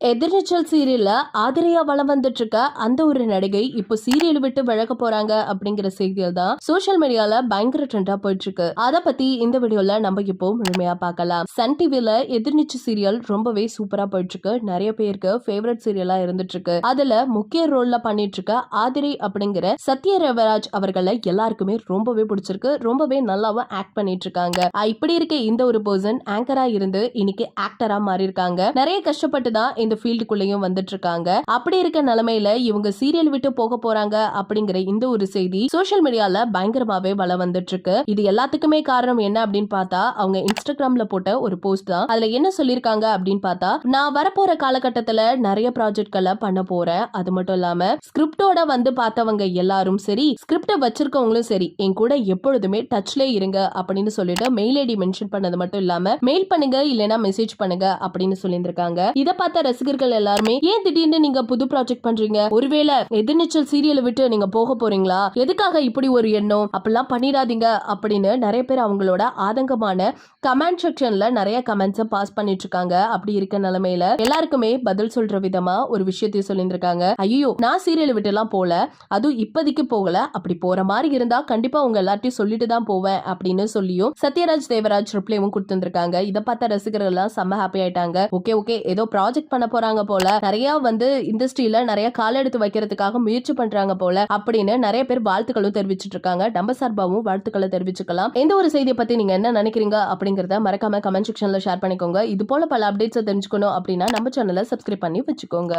எதிர்நீச்சல் சீரியல்ல ஆதிரையா வளம் வந்துட்டு இருக்க அந்த ஒரு நடிகை இப்போ சீரியல் விட்டு விலக போறாங்க அப்படிங்கிற செய்தியில் தான் சோசியல் மீடியால பயங்கர ட்ரெண்டா போயிட்டு இருக்கு. அத பத்தி இந்த வீடியோல நம்ம இப்போ முழுமையா பார்க்கலாம். சன் டிவில எதிர்நீச்சல் சீரியல் ரொம்பவே சூப்பரா போயிட்டு இருக்கு. நிறைய பேருக்கு ஃபேவரட் சீரியலா இருந்துட்டு இருக்கு. அதுல முக்கிய ரோல்ல பண்ணிட்டு இருக்க ஆதிரை அப்படிங்கிற சத்ய ரவிராஜ் அவர்களை எல்லாருக்குமே ரொம்பவே பிடிச்சிருக்கு. ரொம்பவே நல்லாவும் ஆக்ட் பண்ணிட்டு இருக்காங்க. இப்படி இருக்க இந்த ஒரு பர்சன் ஆங்கரா இருந்து இன்னைக்கு ஆக்டரா மாறி இருக்காங்க. நிறைய கஷ்டப்பட்டு தான் இந்த ஃபீல்டுக்குள்ளேயும் வந்துட்டு இருக்காங்க. அப்படி இருக்க நிலைமையில இவங்க சீரியல் விட்டு போக போறாங்க அப்படிங்கிற இந்த ஒரு செய்தி சோசியல் மீடியால பயங்கரமாவே வளம் வந்துட்டு இருக்கு. இது எல்லாத்துக்குமே காரணம் என்ன அப்படின்னு பார்த்தா அவங்க இன்ஸ்டாகிராம்ல போட்ட ஒரு போஸ்ட் தான். அதுல என்ன சொல்லிருக்காங்க அப்படின்னு பார்த்தா, நான் வரப்போற காலகட்டத்துல நிறைய ப்ராஜெக்ட்களை பண்ண போறேன். அது மட்டும் இல்லாம ஸ்கிரிப்டோட வந்து பார்த்தவங்க எல்லாரும் சரி, ஸ்கிரிப்ட வச்சிருக்கவங்களும் சரி, என் கூட எப்பொழுதுமே டச்ல இருங்க அப்படின்னு சொல்லிட்டு மெயில் ஐடி மென்ஷன் பண்ணது மட்டும் இல்லாம மெயில் பண்ணுங்க இல்லைன்னா மெசேஜ் பண்ணுங்க அப்படின்னு சொல்லியிருந்திருக்காங்க. இதை பார்த்த ரசிகர்கள் எல்லாருமே ஏன் திடீர்னு நீங்க புது ப்ராஜெக்ட் பண்றீங்க, ஒருவேளை எதிர்நீச்சல் சீரியலை விட்டு நீங்க போக போறீங்களா, எதுக்காக இப்படி ஒரு எண்ணம், அப்படிலாம் பண்ணிடாதீங்க அப்படின்னு நிறைய பேர் அவங்களோட ஆதங்கமான கமெண்ட் செக்ஷன்ல நிறைய கமெண்ட்ஸ் பாஸ் பண்ணிட்டு இருக்காங்க. அப்படி இருக்க நிலைமையில எல்லாருக்குமே பதில் சொல்ற விதமா ஒரு விஷயத்தையும் சொல்லியிருக்காங்க. ஐயோ, நான் சீரியல் விட்டு எல்லாம் போல, அதுவும் இப்போதைக்கு போகல, அப்படி போற மாதிரி இருந்தா கண்டிப்பா உங்க எல்லாத்தையும் சொல்லிட்டு தான் போவேன் அப்படின்னு சொல்லியும் சத்யராஜ் தேவராஜ் ரிப்ளைவும் கொடுத்திருக்காங்க. இதை பார்த்த ரசிகர்கள் எல்லாம் செம்ம ஹாப்பி ஆயிட்டாங்க. ஓகே ஏதோ ப்ராஜெக்ட் பண்ண போறாங்க போல, நிறைய வந்து இண்டஸ்ட்ரியில நிறைய கால எடுத்து வைக்கிறதுக்காக முயற்சி பண்றாங்க போல அப்படின்னு நிறைய பேர் வாழ்த்துக்களும் தெரிவிச்சிட்டு இருக்காங்க. நம்ம சார்பாவும் வாழ்த்துக்களை தெரிவிச்சுக்கலாம். எந்த ஒரு செய்தியை பத்தி நீங்க என்ன நினைக்கிறீங்க அப்படிங்கறத மறக்காம கமெண்ட் செக்ஷன்ல ஷேர் பண்ணிக்கோங்க. இது போல பல அப்டேட்ஸ் தெரிஞ்சுக்கணும் அப்படின்னா நம்ம சேனலை சப்ஸ்கிரைப் பண்ணி வச்சுக்கோங்க.